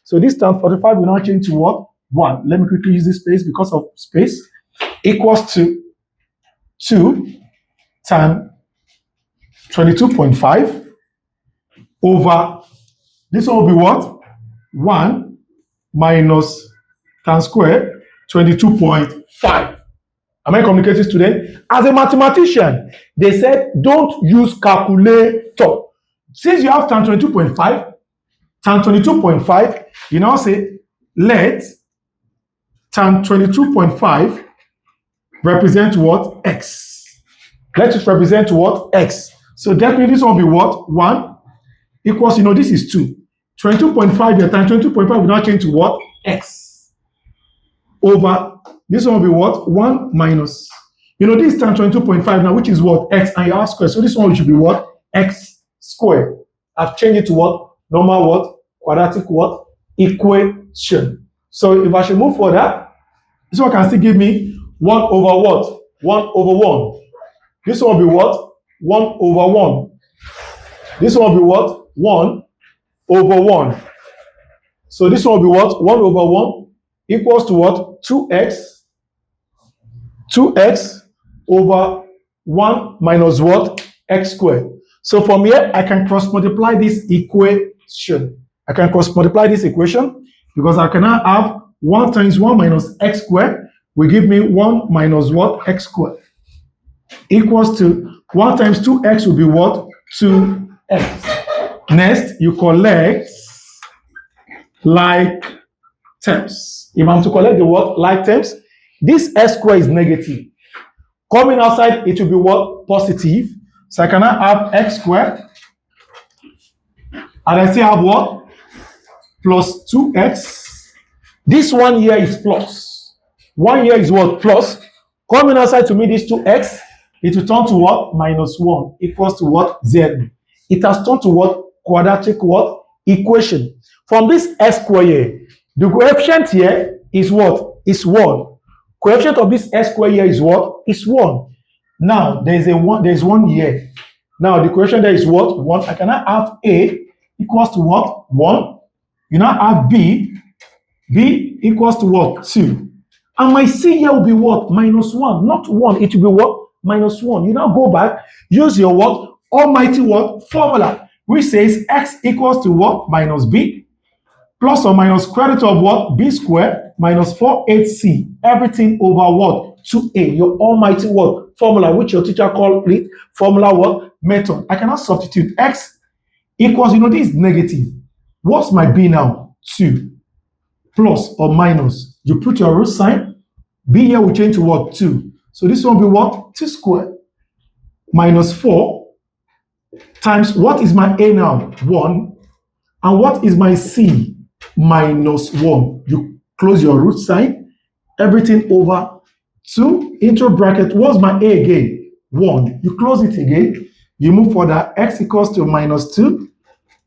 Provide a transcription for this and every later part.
So this tan 45 will now change to what? 1. Let me quickly use this space because of space. Equals to 2 tan 22.5 over, this one will be what? 1 minus tan square 22.5. Am I communicating, student? As a mathematician, they said don't use calculator. Since you have tan 22.5, tan 22.5, you now say let tan 22.5 represent what? X. Let it represent what? X. So definitely this one will be what? 1 equals, this is 2. 22.5 here times 22.5 will now change to what? X. Over, this one will be what? 1 minus, this is tan 22.5 now, which is what? X, and you have square. So this one should be what? X squared. I've changed it to what? Normal what? Quadratic what? Equation. So if I should move further, this one can still give me 1 over what? 1 over 1. This one will be what? 1 over 1. This one will be what? 1 over 1. So this one will be what? 1 over 1 equals to what? 2x. 2x over 1 minus what? X squared. So from here, I can cross multiply this equation. I can cross multiply this equation because I can now have 1 times 1 minus x squared will give me 1 minus what? X squared. Equals to 1 times 2x will be what? 2x. Next, you collect like terms. If I'm to collect the what? Like terms, this x squared is negative. Coming outside, it will be what? Positive. So I can now have x squared. And I still have what? Plus 2x. This one here is plus. 1 here is what? Plus. Coming outside to me, this 2x, it will turn to what? Minus 1 equals to what? 0. It has turned to what? Quadratic what? Equation. From this x square here, the coefficient here is what? Is 1. Coefficient of this x square here is what? Is 1. Now, there's 1 here. Now, the coefficient there is what? 1. I cannot have A equals to what? 1. You now have B. B equals to what? 2. And my C here will be what? Minus 1. Not 1. It will be what? Minus 1. You now go back, use your what? Almighty what? Formula, which says x equals to what? Minus B. Plus or minus square root of what? B squared minus 4ac. Everything over what? 2a. Your almighty what? Formula, which your teacher called it formula what? Method. I cannot substitute x equals, this is negative. What's my B now? 2. Plus or minus. You put your root sign. B here will change to what? 2. So this one will be what? 2 squared minus 4 times what is my A now? 1. And what is my C? Minus 1. You close your root sign. Everything over 2 into bracket. What's my A again? 1. You close it again. You move further. X equals to minus 2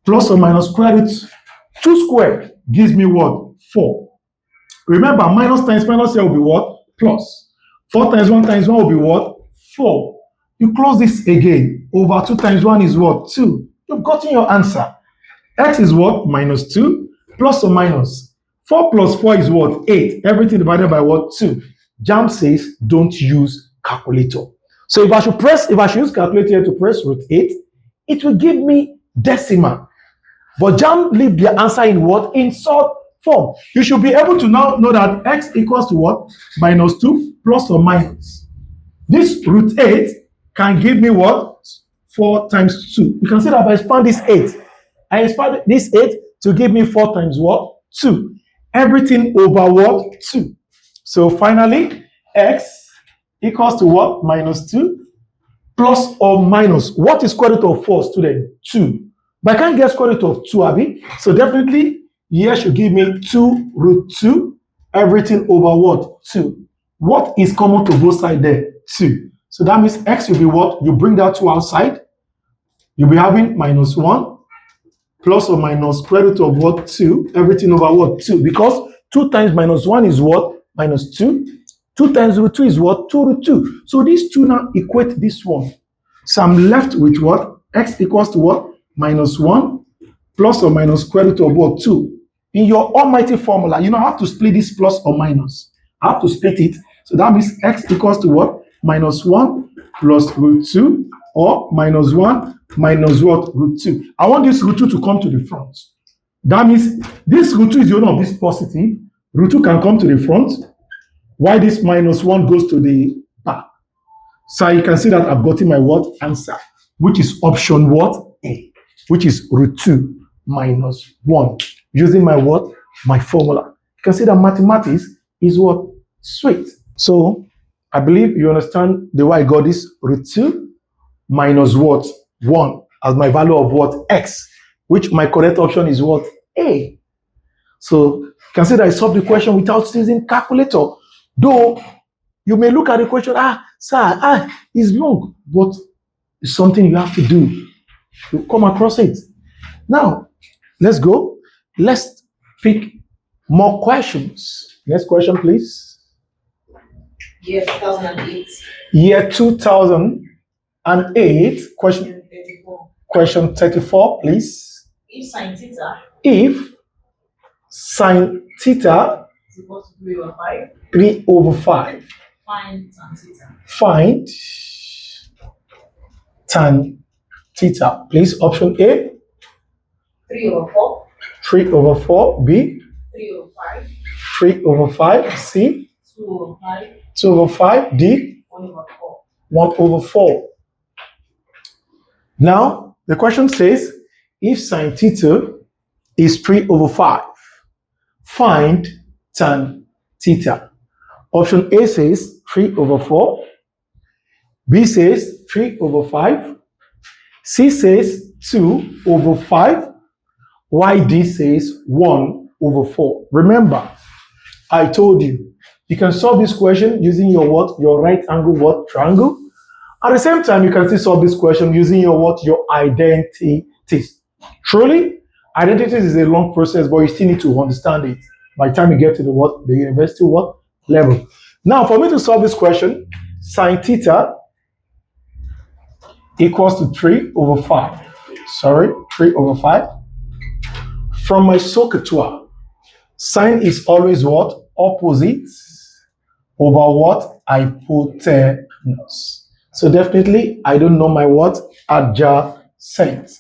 plus or minus square root 2 squared gives me what? 4. Remember, minus times minus here will be what? Plus. 4 times 1 times 1 will be what? 4. You close this again. Over 2 times 1 is what? 2. You've gotten your answer. X is what? Minus 2 plus or minus. 4 plus 4 is what? 8. Everything divided by what? 2. JAMB says don't use calculator. So if I should use calculator to press root 8, it will give me decimal. But JAMB leave the answer in what? In short form. You should be able to now know that x equals to what? Minus 2 plus or minus. This root 8 can give me what? 4 times 2. You can see that I expand this 8. I expand this 8 to give me 4 times what? 2. Everything over what? 2. So finally, x equals to what? Minus 2 plus or minus. What is square root of 4, student? 2. But I can't get square root of 2, Abby. So definitely, here should give me 2 root 2. Everything over what? 2. What is common to both sides there? 2. So that means x will be what? You bring that 2 outside. You'll be having minus 1 plus or minus square root of what? 2. Everything over what? 2. Because 2 times minus 1 is what? Minus 2. 2 times root 2 is what? 2 root 2. So these two now equate this one. So I'm left with what? X equals to what? Minus 1 plus or minus square root of what? 2. in your almighty formula, you know, I have to split this plus or minus. I have to split it. So that means x equals to what? Minus 1 plus root 2, or minus 1 minus what? Root 2. I want this root 2 to come to the front. That means this root 2 is the owner of this positive. Root 2 can come to the front, while this minus 1 goes to the back. So you can see that I've gotten my what? Answer, which is option what? A, which is root 2 minus 1. Using my what? My formula. You can see that mathematics is what? Sweet. So I believe you understand the way I got this root 2 minus what? 1 as my value of what? X, which my correct option is what? A. So you can see that I solved the question without using calculator. Though you may look at the question, sir, it's long, but it's something you have to do to come across it. Now, let's go. Let's pick more questions. Next question, please. Year 2008. Year 2008. Question 34. Question 34, please. If sine theta If sine theta is equal to 3 over 5, 3 over 5, find tan theta. find tan theta. Please, option A, 3 over 4, 3 over 4, B, 3 over 5, 3 over 5, C, 2 over 5, 2 over 5, D, 1 over 4. 1 over 4. Now, the question says, if sine theta is 3 over 5, find tan theta. Option A says 3 over 4, B says 3 over 5, C says 2 over 5, while D says 1 over 4. Remember, I told you, you can solve this question using your what? Your right angle what? Triangle. At the same time, you can still solve this question using your what? Your identities. Truly, identities is a long process, but you still need to understand it by the time you get to the what? The university what? Level. Now, for me to solve this question, sine theta equals to 3 over 5. Sorry, 3 over 5. From my SOHCAHTOA, sine is always what? Opposite over what? Hypotenuse. So definitely, I don't know my what? Adjacent.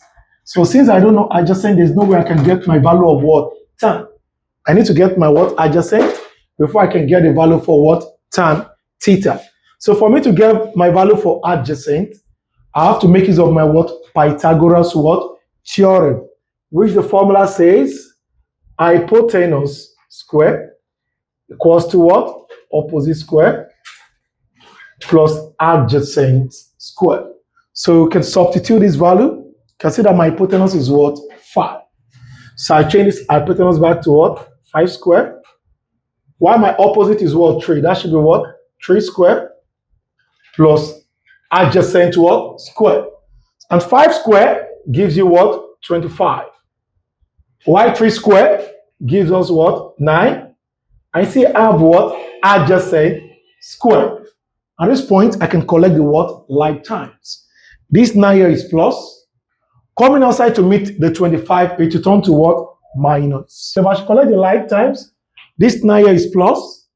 So since I don't know adjacent, there's no way I can get my value of what? Tan. I need to get my what? Adjacent before I can get the value for what? Tan theta. So for me to get my value for adjacent, I have to make use of my what? Pythagoras what? Theorem, which the formula says hypotenuse square equals to what? Opposite square plus adjacent square. So you can substitute this value. You can see that my hypotenuse is what? 5. So I change this hypotenuse back to what? 5 square. While my opposite is what? 3. That should be what? 3 square plus adjacent what? Square. And 5 square gives you what? 25. While 3 square gives us what? 9. I see I have what? Adjacent square. At this point, I can collect the what? Like times. This 9 here is plus. Coming outside to meet the 25, it will turn to what? Minus. So if I should collect the like times, this 9 here is plus.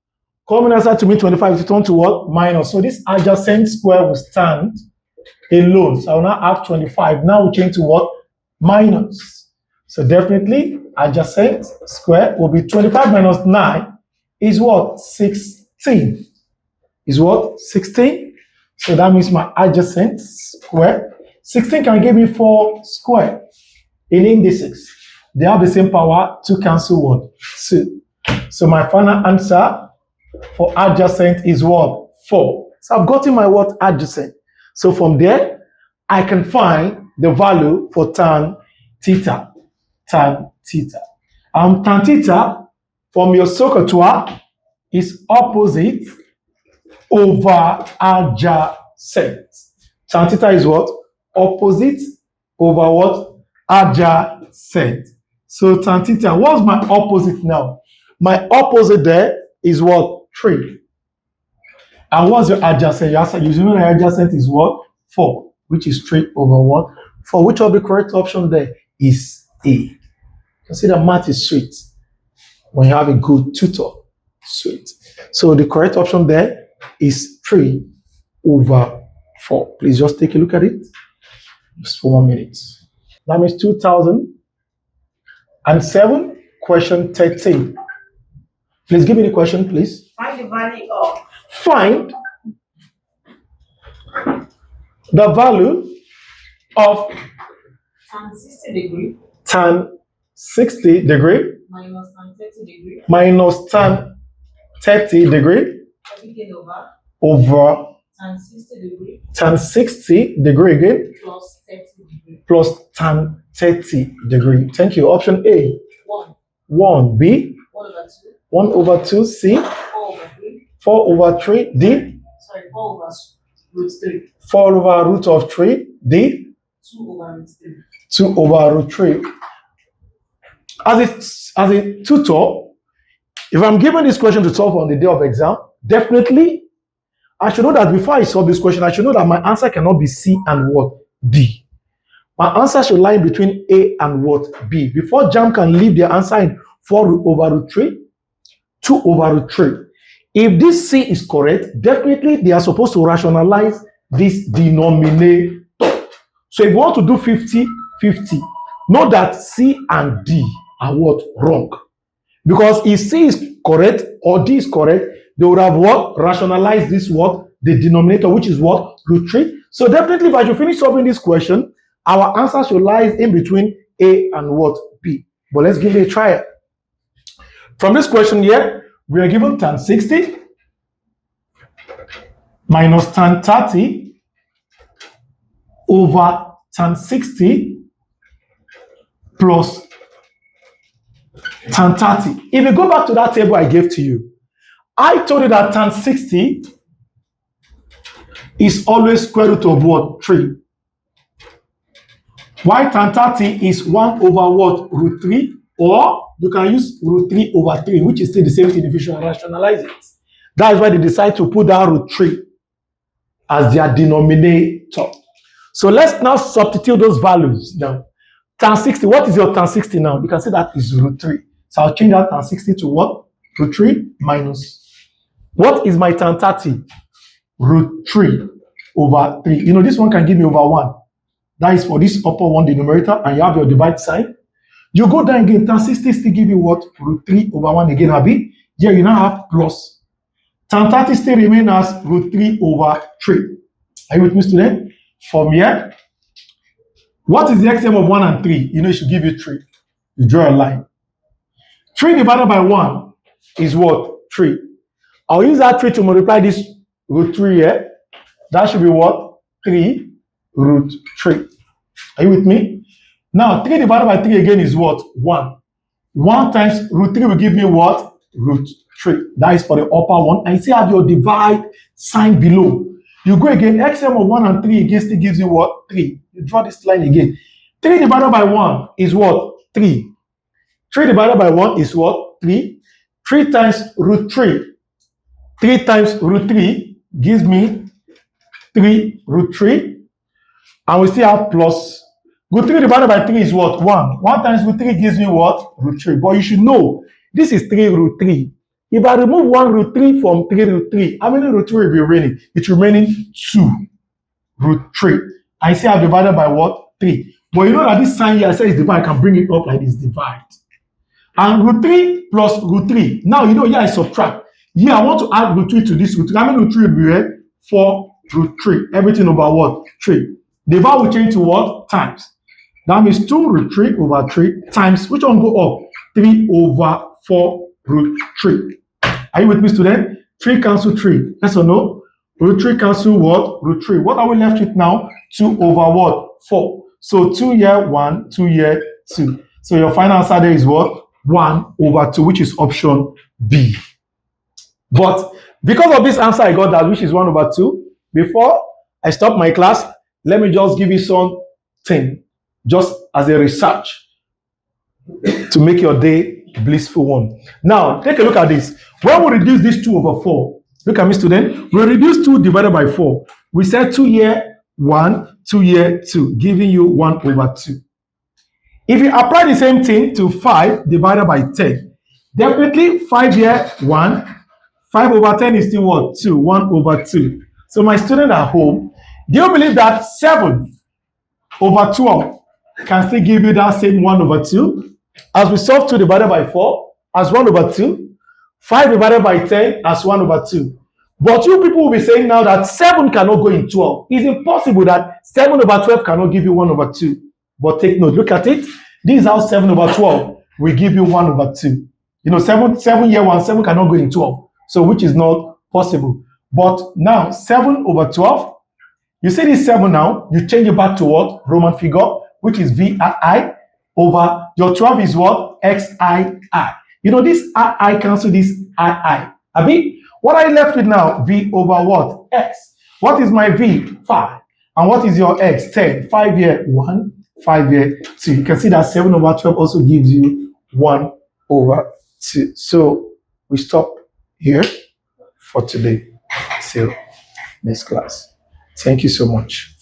Coming outside to meet 25, it will turn to what? Minus. So this adjacent square will stand alone. So I will now have 25. Now we change to what? Minus. So definitely, adjacent square will be 25 minus 9 is what? 16. Is what? 16. So that means my adjacent square. 16 can give me 4 square. In indices, they have the same power to cancel what? 2. So my final answer for adjacent is what? 4. So I've gotten my what? Adjacent. So from there, I can find the value for tan theta. Tan theta. Tan theta from your SOHCAHTOA is opposite over adjacent. Tan theta is what? Opposite over what? Adjacent. So tan theta, what's my opposite now? My opposite there is what? 3. And what's your adjacent? Your adjacent is what? 4, which is 3 over 1. For which of the correct option there is A. Consider math is sweet. when you have a good tutor. Sweet. So the correct option there is 3/4. Please just take a look at it. Just for 1 minute. That means 2007, question 13. Please give me the question, please. Find the value of Find the value of tan 60 degree tan 60 degree minus tan 30 degree, minus tan 30 degree everything over tan 60 degree tan 60 degree again plus 30 degree. plus tan 30 degree. Thank you. Option A. 1. 1. B. 1 over 2. 1/2. C. 4 over 3. 4/3. D. Sorry, 4 over root 3. 4/√3. D. 2 over root 3. 2/√3. As a tutor, if I'm given this question to solve on the day of exam, definitely I should know that before I solve this question, I should know that my answer cannot be C and what? D. My answer should lie between A and what? B. Before JAMB can leave their answer in 4/√3, 2/√3. If this C is correct, definitely they are supposed to rationalize this denominator. So if you want to do 50-50, know that C and D are what? Wrong. Because if C is correct or D is correct, they would have what? Rationalized this what? The denominator, which is what? √3. So definitely if I should finish solving this question, our answer should lie in between A and what? B. But let's give it a try. From this question here, we are given tan 60 minus tan 30 over tan 60 plus tan 30. If you go back to that table I gave to you, I told you that tan 60 is always square root of what? 3. While tan 30 is 1 over what? √3, or you can use √3/3, which is still the same thing if you should rationalize it. That is why they decide to put down √3 as their denominator. So let's now substitute those values now. Tan 60, what is your tan 60 now? You can see that is √3. So I'll change that tan 60 to what? √3 minus. What is my tan 30? √3/3. You know, this one can give me over 1. That is for this upper one, the numerator, and you have your divide sign. You go down again, tan 60 still give you what? √3/1 again, Abi. Here you now have plus. Tan 30 still remain as √3/3. Are you with me, student? From here, what is the LCM of 1 and 3? You know, it should give you 3. You draw a line. 3 divided by 1 is what? 3. I'll use that 3 to multiply this √3 here. That should be what? 3/3. Are you with me? Now, 3 divided by 3 again is what? 1. 1 times √3 will give me what? √3. That is for the upper one. And you see have your divide sign below. You go again, LCM of 1 and 3 again still gives you what? 3. You draw this line again. 3 divided by 1 is what? 3. 3 divided by 1 is what? 3. 3 times √3. 3 times √3 gives me 3/3. And we still have plus. √3 divided by 3 is what? 1. 1 times √3 gives me what? √3. But you should know, this is 3/3. If I remove 1 √3 from 3/3, how many √3 will be remaining? It's remaining 2/3. I say I've divided by what? 3. But you know that this sign here, I say it's divide, I can bring it up like this, divide. And √3 plus √3. Now, you know, here I subtract. Here I want to add √3 to this √3. How many √3 will be here? 4/3. Everything over what? 3. The value will change to what? Times. That means 2/3/3 times, which one go up? 3/4/3. Are you with me, student? 3 cancel 3. Yes or no? √3 cancel what? √3. What are we left with now? 2/4. So 2 here, 1, 2 here, 2. So your final answer there is what? 1/2, which is option B. But because of this answer I got that, which is 1/2, before I stop my class, let me just give you something, just as a research, to make your day a blissful one. Now, take a look at this. When we reduce this 2/4, look at me, student. We reduce 2 divided by 4. We said 2 here, 1, 2 here, 2, giving you 1/2. If you apply the same thing to 5 divided by 10, Definitely 5 here, 1. 5 over 10 is still what? 2. 1 over 2. So my student at home, do you believe that 7 over 12 can still give you that same 1 over 2? As we solve 2 divided by 4 as 1 over 2, 5 divided by 10 as 1 over 2. But you people will be saying now that 7 cannot go in 12. It's impossible that 7 over 12 cannot give you 1 over 2. But take note, look at it. This is how 7 over 12 will give you 1 over 2. You know, 7 here, 1, 7 cannot go in 12. So which is not possible. But now 7 over 12, you see this 7 now, you change it back to what? Roman figure, which is VII over your 12 is what? XII. You know, this I cancel this II. Abi, what are you left with now? V over what? X. What is my V? 5. And what is your X? 10. 5 here, 1. 5 here, 2. You can see that 7 over 12 also gives you 1 over 2. So we stop here for today. Till next class. Thank you so much.